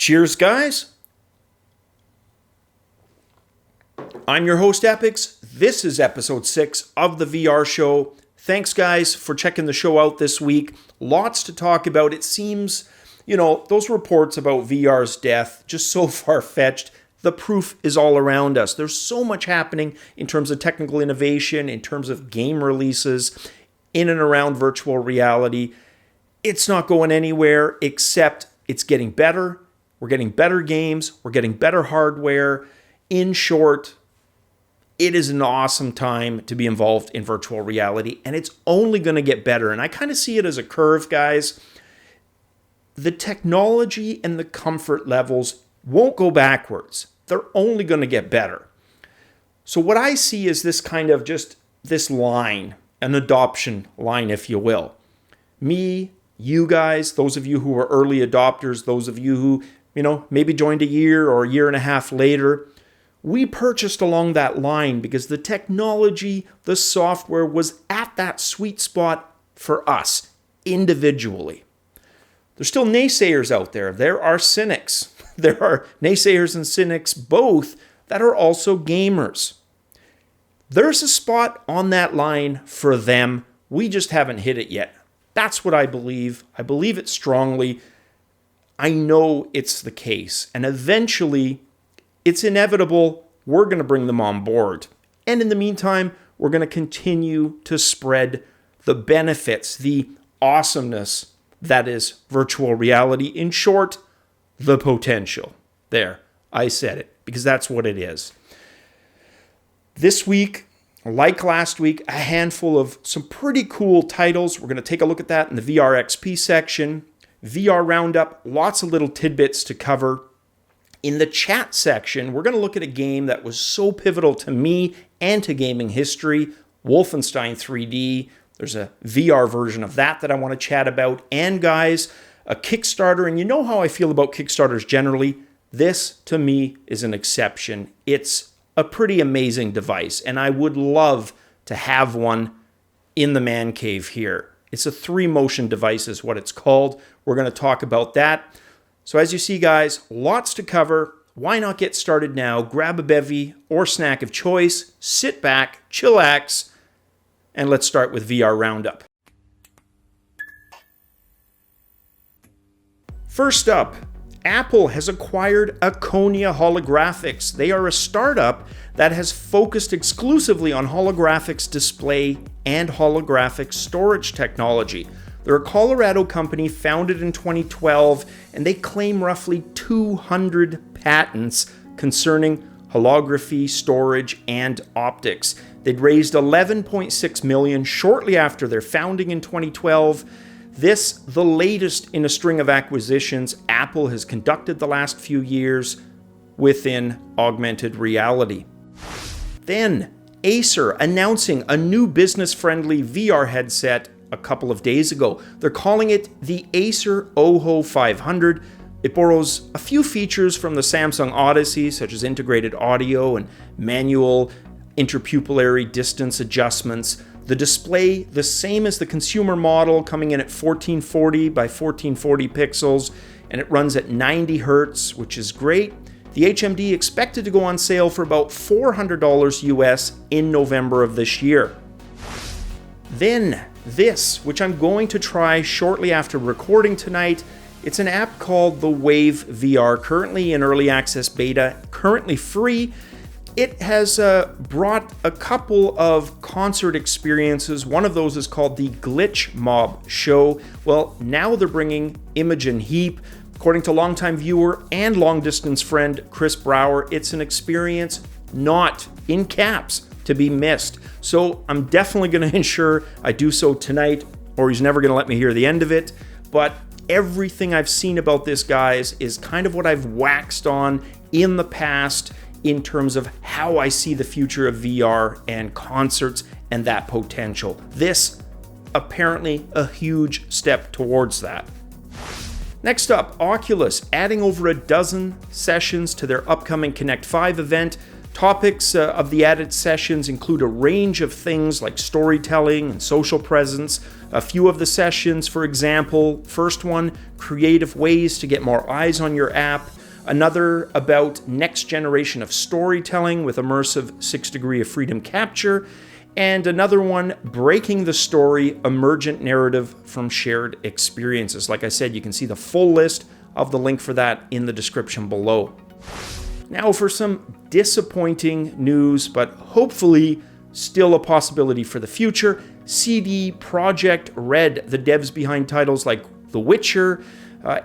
Cheers, guys. I'm your host, Epix. This is episode 6 of the VR show. Thanks, guys, for checking the show out this week. Lots to talk about. It seems, those reports about VR's death, just so far-fetched. The proof is all around us. There's so much happening in terms of technical innovation, in terms of game releases, in and around virtual reality. It's not going anywhere, except it's getting better. We're getting better games. We're getting better hardware. In short, it is an awesome time to be involved in virtual reality, and it's only going to get better. And I kind of see it as a curve, guys. The technology and the comfort levels won't go backwards. They're only going to get better. So what I see is this kind of just this line, an adoption line, if you will. Me, you guys, those of you who are early adopters, those of you who, maybe joined a year or a year and a half later, we purchased along that line because the technology, the software was at that sweet spot for us individually. There's still naysayers out there. There are cynics. There are naysayers and cynics both that are also gamers. There's a spot on that line for them. We just haven't hit it yet. That's what I believe. I believe it strongly. I know it's the case. And eventually, it's inevitable we're going to bring them on board. And in the meantime, we're going to continue to spread the benefits, the awesomeness that is virtual reality. In short, the potential. There, I said it, because that's what it is. This week, like last week, a handful of some pretty cool titles. We're going to take a look at that in the VR XP section. VR Roundup, lots of little tidbits to cover. In the chat section, we're going to look at a game that was so pivotal to me and to gaming history, Wolfenstein 3D. There's a VR version of that I want to chat about. And guys, a Kickstarter, and you know how I feel about Kickstarters generally. This, to me, is an exception. It's a pretty amazing device, and I would love to have one in the man cave here. It's a 3-motion device is what it's called. We're going to talk about that. So as you see, guys, lots to cover. Why not get started now? Grab a bevy or snack of choice, sit back, chillax, and let's start with VR Roundup. First up, Apple has acquired Aconia Holographics. They are a startup that has focused exclusively on holographics display and holographic storage technology. They're a Colorado company founded in 2012, and they claim roughly 200 patents concerning holography, storage, and optics. They'd raised $11.6 million shortly after their founding in 2012. This, the latest in a string of acquisitions Apple has conducted the last few years within augmented reality. Then, Acer announcing a new business-friendly VR headset a couple of days ago. They're calling it the Acer OJO 500. It borrows a few features from the Samsung Odyssey, such as integrated audio and manual interpupillary distance adjustments. The display, the same as the consumer model, coming in at 1440 by 1440 pixels, and it runs at 90 hertz, which is great. The HMD expected to go on sale for about $400 US in November of this year. Then this, which I'm going to try shortly after recording tonight, it's an app called the WAVEVR, currently in early access beta, currently free. It has brought a couple of concert experiences. One of those is called the Glitch Mob Show. Well, now they're bringing Imogen Heap. According to longtime viewer and long-distance friend Chris Brower, it's an experience not, in caps, to be missed. So I'm definitely going to ensure I do so tonight, or he's never going to let me hear the end of it. But everything I've seen about this, guys, is kind of what I've waxed on in the past in terms of how I see the future of VR and concerts and that potential. This, apparently, a huge step towards that. Next up, Oculus adding over a dozen sessions to their upcoming Connect 5 event. Topics of the added sessions include a range of things like storytelling and social presence. A few of the sessions, for example, first one, creative ways to get more eyes on your app. Another about next generation of storytelling with immersive 6 degree of freedom capture. And another one, breaking the story, emergent narrative from shared experiences. Like I said, you can see the full list of the link for that in the description below. Now for some disappointing news, but hopefully still a possibility for the future. CD Projekt Red, the devs behind titles like The Witcher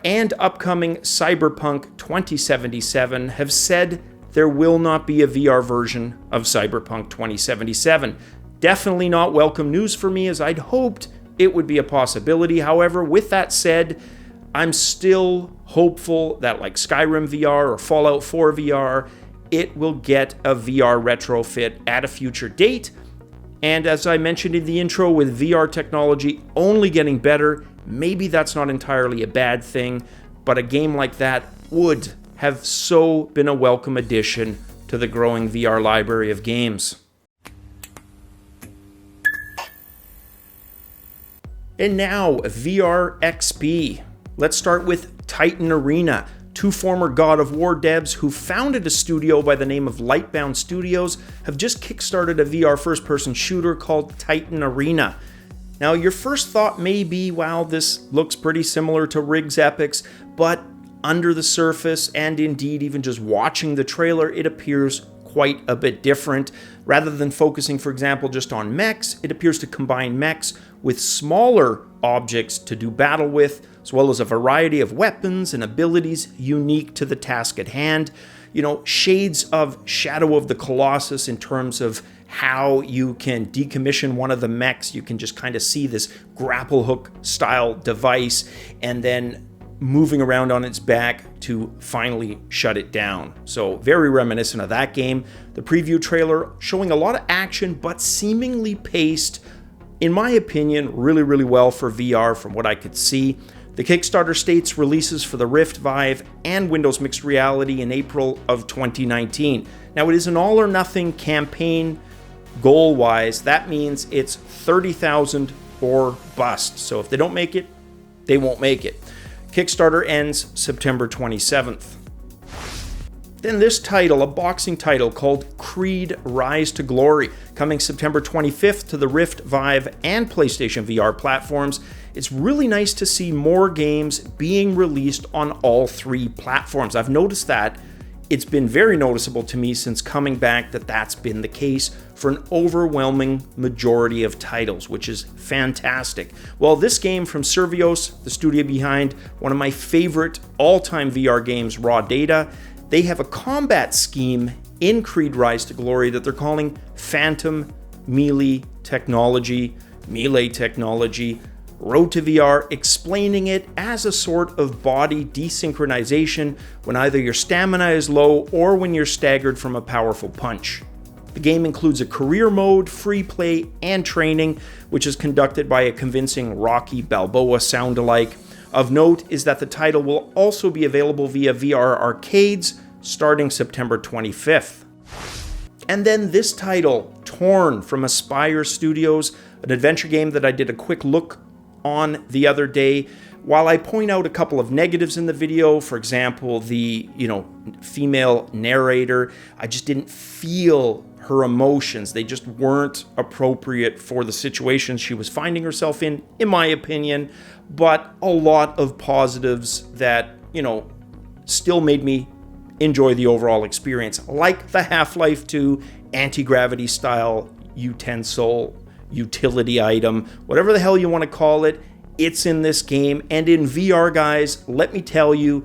and upcoming Cyberpunk 2077, have said there will not be a VR version of Cyberpunk 2077. Definitely not welcome news for me, as I'd hoped it would be a possibility. However, with that said, I'm still hopeful that like Skyrim VR or Fallout 4 VR, it will get a VR retrofit at a future date. And as I mentioned in the intro, with VR technology only getting better, maybe that's not entirely a bad thing, but a game like that would have so been a welcome addition to the growing VR library of games. And now, VR XP. Let's start with Titan Arena. Two former God of War devs who founded a studio by the name of Lightbound Studios have just kickstarted a VR first-person shooter called Titan Arena. Now, your first thought may be, wow, this looks pretty similar to Riggs Epics, but under the surface, and indeed even just watching the trailer, it appears quite a bit different. Rather than focusing, for example, just on mechs, it appears to combine mechs with smaller objects to do battle with, as well as a variety of weapons and abilities unique to the task at hand. You know, shades of Shadow of the Colossus in terms of how you can decommission one of the mechs. You can just kind of see this grapple hook style device and then moving around on its back to finally shut it down. So very reminiscent of that game. The preview trailer showing a lot of action, but seemingly paced, in my opinion, really well for VR from what I could see. The Kickstarter states releases for the Rift, Vive, and Windows Mixed Reality in April of 2019. Now, it is an all-or-nothing campaign goal-wise. That means it's 30,000 or bust. So if they don't make it, they won't make it. Kickstarter ends September 27th. Then this title, a boxing title called Creed Rise to Glory, coming September 25th to the Rift, Vive, and PlayStation VR platforms. It's really nice to see more games being released on all three platforms. I've noticed that. It's been very noticeable to me since coming back that that's been the case for an overwhelming majority of titles, which is fantastic. Well, this game from Survios, the studio behind one of my favorite all-time VR games, Raw Data, they have a combat scheme in Creed Rise to Glory that they're calling Phantom Melee Technology, Road to VR, explaining it as a sort of body desynchronization when either your stamina is low or when you're staggered from a powerful punch. The game includes a career mode, free play, and training, which is conducted by a convincing Rocky Balboa sound-alike. Of note is that the title will also be available via VR arcades starting September 25th. And then this title, Torn, from Aspyr Studios, an adventure game that I did a quick look on the other day. While I point out a couple of negatives in the video, for example, the female narrator, I just didn't feel her emotions. They just weren't appropriate for the situation she was finding herself in my opinion. But a lot of positives that, still made me enjoy the overall experience, like the Half-Life 2 anti-gravity style utensil, utility item, whatever the hell you want to call it. It's in this game, and in VR, guys, let me tell you,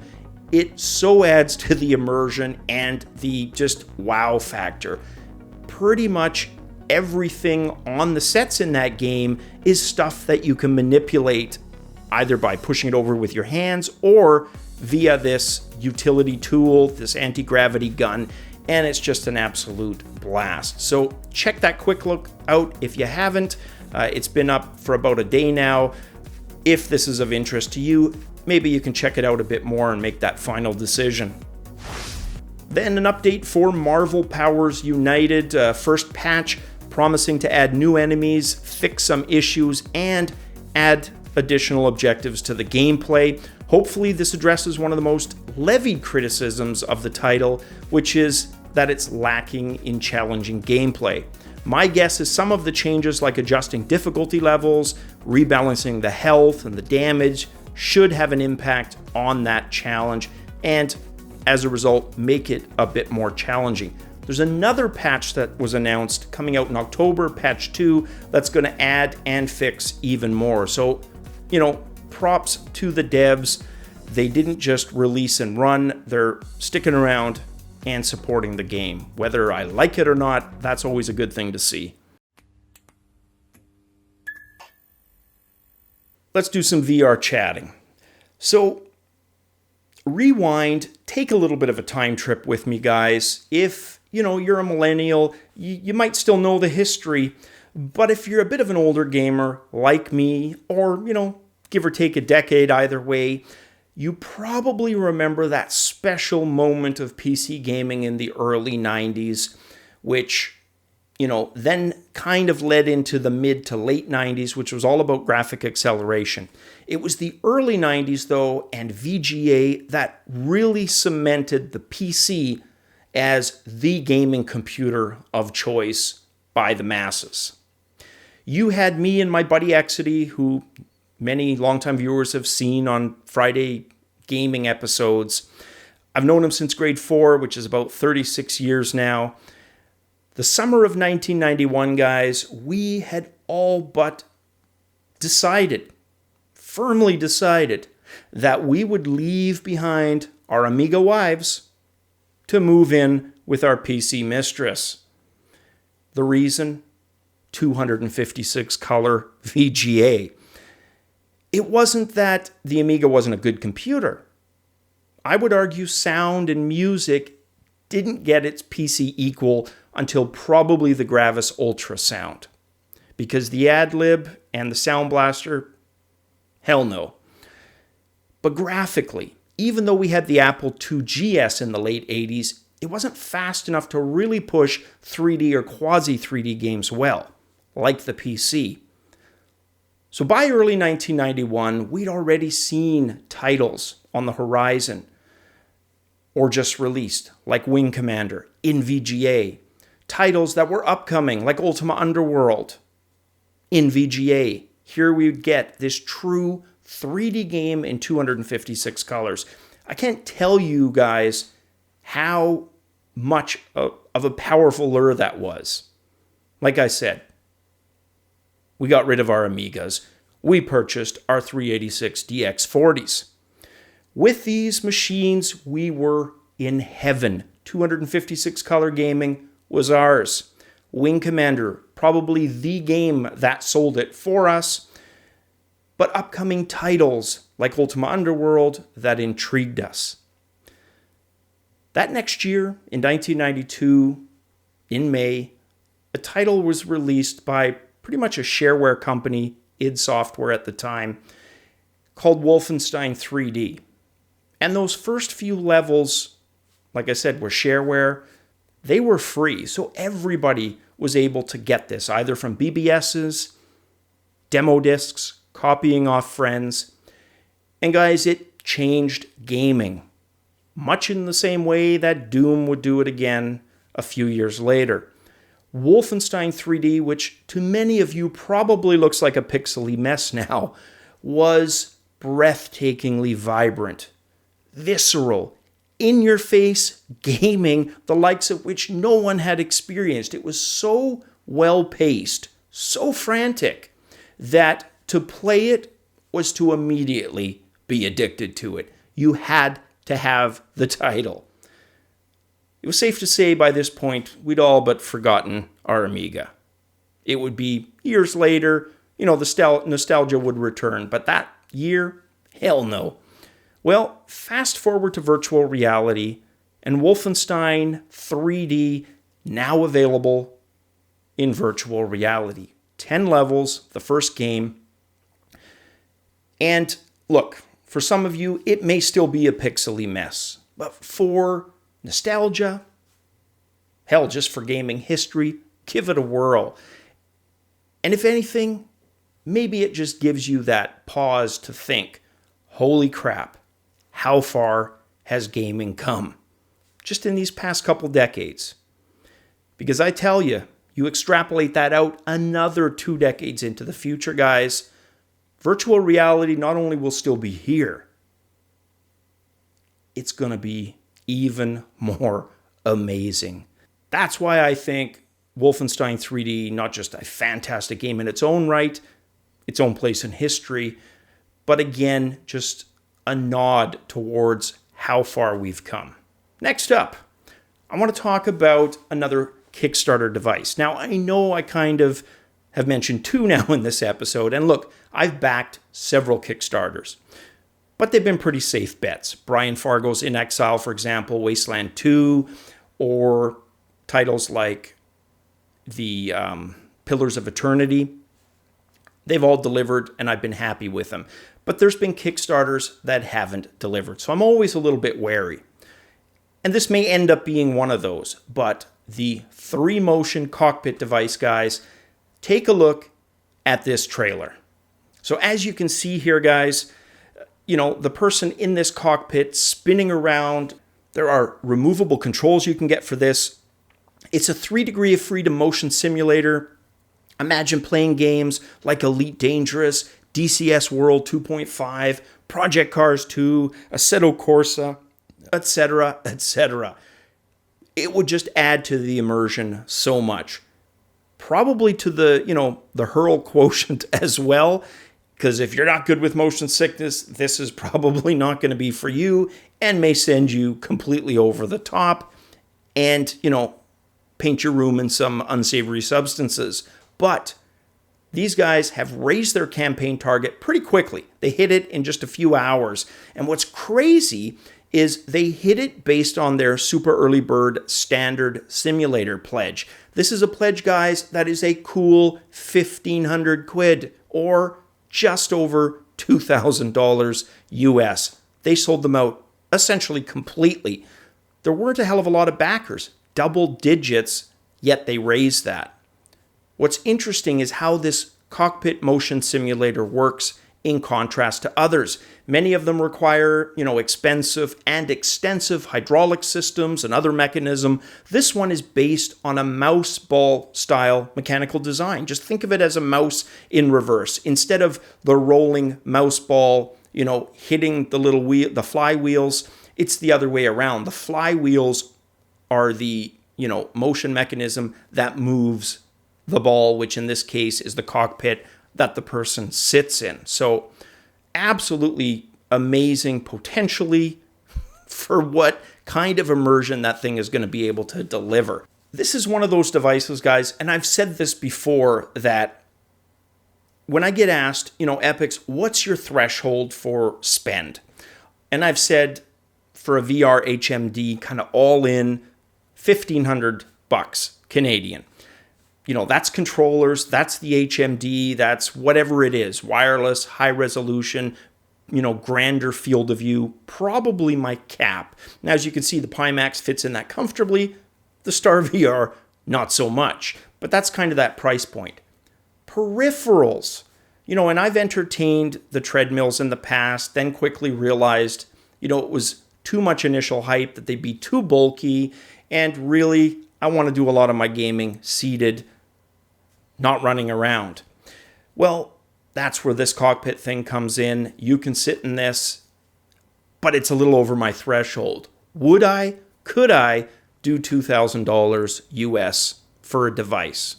it so adds to the immersion and the just wow factor. Pretty much everything on the sets in that game is stuff that you can manipulate either by pushing it over with your hands or via this utility tool, this anti-gravity gun, and it's just an absolute blast. So check that quick look out if you haven't. It's been up for about a day now. If this is of interest to you, maybe you can check it out a bit more and make that final decision. Then an update for Marvel Powers United, first patch promising to add new enemies, fix some issues, and add additional objectives to the gameplay. Hopefully this addresses one of the most levied criticisms of the title, which is that it's lacking in challenging gameplay. My guess is some of the changes, like adjusting difficulty levels, rebalancing the health and the damage, should have an impact on that challenge, and as a result, make it a bit more challenging. There's another patch that was announced coming out in October, patch 2, that's going to add and fix even more. So, props to the devs. They didn't just release and run, they're sticking around and supporting the game. Whether I like it or not, that's always a good thing to see. Let's do some VR chatting. So, rewind, take a little bit of a time trip with me, guys. If, you're a millennial, you might still know the history, but if you're a bit of an older gamer like me, or, give or take a decade either way, you probably remember that special moment of PC gaming in the early 90s, which, then kind of led into the mid to late 90s, which was all about graphic acceleration. It was the early 90s, though, and VGA that really cemented the PC as the gaming computer of choice by the masses. You had me and my buddy Exity, who many longtime viewers have seen on Friday gaming episodes. I've known him since grade 4, which is about 36 years now. The summer of 1991, guys, we had all but firmly decided, that we would leave behind our Amiga wives to move in with our PC mistress. The reason? 256 color VGA. It wasn't that the Amiga wasn't a good computer. I would argue sound and music didn't get its PC equal until probably the Gravis Ultrasound. Because the Ad-Lib and the Sound Blaster, hell no. But graphically, even though we had the Apple IIgs in the late 80s, it wasn't fast enough to really push 3D or quasi-3D games well, like the PC. So by early 1991, we'd already seen titles on the horizon, or just released, like Wing Commander, in VGA. Titles that were upcoming, like Ultima Underworld, in VGA. Here we get this true 3D game in 256 colors. I can't tell you guys how much of a powerful lure that was. Like I said, we got rid of our Amigas. We purchased our 386 DX40s. With these machines, we were in heaven. 256 color gaming was ours. Wing Commander, probably the game that sold it for us. But upcoming titles like Ultima Underworld that intrigued us. That next year, in 1992, in May, a title was released by pretty much a shareware company, id Software at the time, called Wolfenstein 3D. And those first few levels, like I said, were shareware. They were free, so everybody was able to get this, either from BBSs, demo discs, copying off friends. And guys, it changed gaming, much in the same way that Doom would do it again a few years later. Wolfenstein 3D, which to many of you probably looks like a pixely mess now, was breathtakingly vibrant, visceral, in-your-face gaming, the likes of which no one had experienced. It was so well-paced, so frantic, that to play it was to immediately be addicted to it. You had to have the title. It was safe to say by this point, we'd all but forgotten our Amiga. It would be years later, the nostalgia would return, but that year, hell no. Well, fast forward to virtual reality, and Wolfenstein 3D now available in virtual reality. 10 levels, the first game. And look, for some of you, it may still be a pixely mess, but for nostalgia, hell, just for gaming history, give it a whirl. And if anything, maybe it just gives you that pause to think, holy crap, how far has gaming come? Just in these past couple decades. Because I tell you, you extrapolate that out another 2 decades into the future, guys, virtual reality not only will still be here, it's going to be even more amazing. That's why I think Wolfenstein 3D, not just a fantastic game in its own right, its own place in history, but again, just a nod towards how far we've come. Next up, I want to talk about another Kickstarter device. Now, I know I kind of have mentioned 2 now in this episode, and look, I've backed several Kickstarters, but they've been pretty safe bets. Brian Fargo's In Exile, for example, Wasteland 2, or titles like the Pillars of Eternity. They've all delivered, and I've been happy with them. But there's been Kickstarters that haven't delivered, so I'm always a little bit wary. And this may end up being one of those, but the 3Motion cockpit device, guys, take a look at this trailer. So as you can see here, guys, the person in this cockpit spinning around. There are removable controls you can get for this. It's a 3 degree of freedom motion simulator. Imagine playing games like Elite Dangerous, DCS World 2.5, Project Cars 2, Assetto Corsa, etc., etc. It would just add to the immersion so much. Probably to the hurl quotient as well, because if you're not good with motion sickness, this is probably not going to be for you and may send you completely over the top and, paint your room in some unsavory substances. But these guys have raised their campaign target pretty quickly. They hit it in just a few hours. And what's crazy is they hit it based on their super early bird standard simulator pledge. This is a pledge, guys, that is a cool 1,500 quid or just over $2,000 US. They sold them out essentially completely. There weren't a hell of a lot of backers, double digits, yet they raised that. What's interesting is how this cockpit motion simulator works in contrast to others. Many of them require, expensive and extensive hydraulic systems and other mechanism. This one is based on a mouse ball style mechanical design. Just think of it as a mouse in reverse. Instead of the rolling mouse ball, hitting the little wheel, the flywheels, it's the other way around. The flywheels are the, motion mechanism that moves the ball, which in this case is the cockpit that the person sits in. So absolutely amazing potentially for what kind of immersion that thing is going to be able to deliver. This is one of those devices, guys, and I've said this before, that when I get asked, Epix, what's your threshold for spend? And I've said for a VR HMD, kind of all in, $1,500 Canadian. That's controllers, that's the HMD, that's whatever it is, wireless, high resolution, grander field of view, probably my cap. Now, as you can see, the Pimax fits in that comfortably. The Star VR, not so much, but that's kind of that price point. Peripherals, and I've entertained the treadmills in the past, then quickly realized, it was too much initial hype, that they'd be too bulky, and really, I want to do a lot of my gaming seated, not running around. Well, that's where this cockpit thing comes in. You can sit in this, but it's a little over my threshold. Could I do $2,000 US for a device?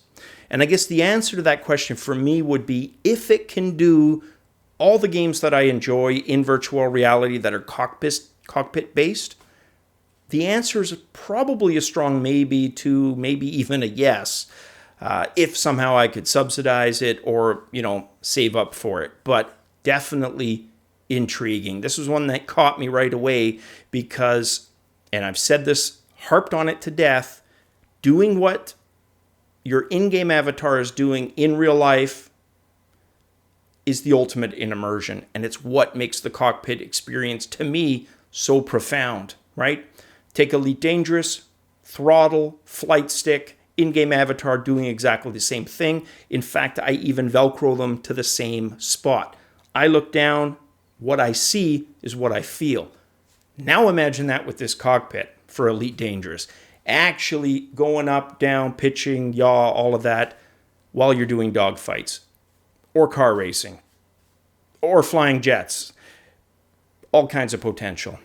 And I guess the answer to that question for me would be, if it can do all the games that I enjoy in virtual reality that are cockpit based, the answer is probably a strong maybe to maybe even a yes, if somehow I could subsidize it or, save up for it. But definitely intriguing. This was one that caught me right away because, and I've said this, harped on it to death, doing what your in-game avatar is doing in real life is the ultimate in immersion. And it's what makes the cockpit experience, to me, so profound, right? Take Elite Dangerous, throttle, flight stick, in-game avatar doing exactly the same thing. In fact, I even Velcro them to the same spot. I look down, what I see is what I feel. Now imagine that with this cockpit for Elite Dangerous. Actually going up, down, pitching, yaw, all of that while you're doing dogfights or car racing or flying jets. All kinds of potential.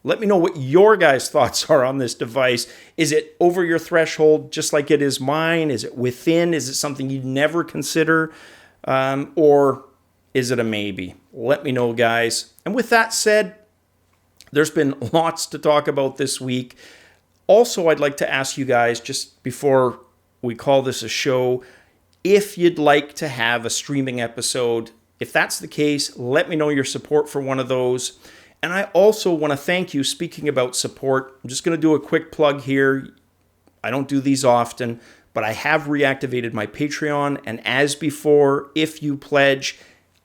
Let me know what your guys' thoughts are on this device. Is it over your threshold just like it is mine? Is it within? Is it something you'd never consider? Or is it a maybe? Let me know, guys. And with that said, there's been lots to talk about this week. Also, I'd like to ask you guys, just before we call this a show, if you'd like to have a streaming episode. If that's the case, let me know your support for one of those. And I also want to thank you. Speaking about support, I'm just going to do a quick plug here. I don't do these often, but I have reactivated my Patreon. And as before, if you pledge,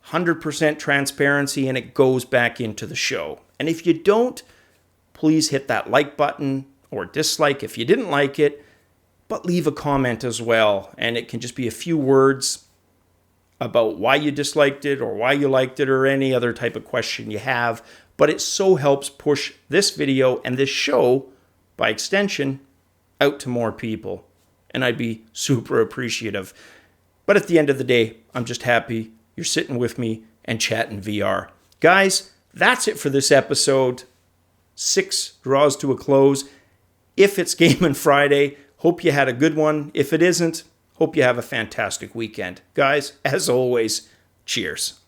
100% transparency and it goes back into the show. And if you don't, please hit that like button or dislike if you didn't like it, but leave a comment as well. And it can just be a few words about why you disliked it or why you liked it or any other type of question you have. But it so helps push this video and this show, by extension, out to more people. And I'd be super appreciative. But at the end of the day, I'm just happy you're sitting with me and chatting VR. Guys, that's it for this episode. 6 draws to a close. If it's Gaming Friday, hope you had a good one. If it isn't, hope you have a fantastic weekend. Guys, as always, cheers.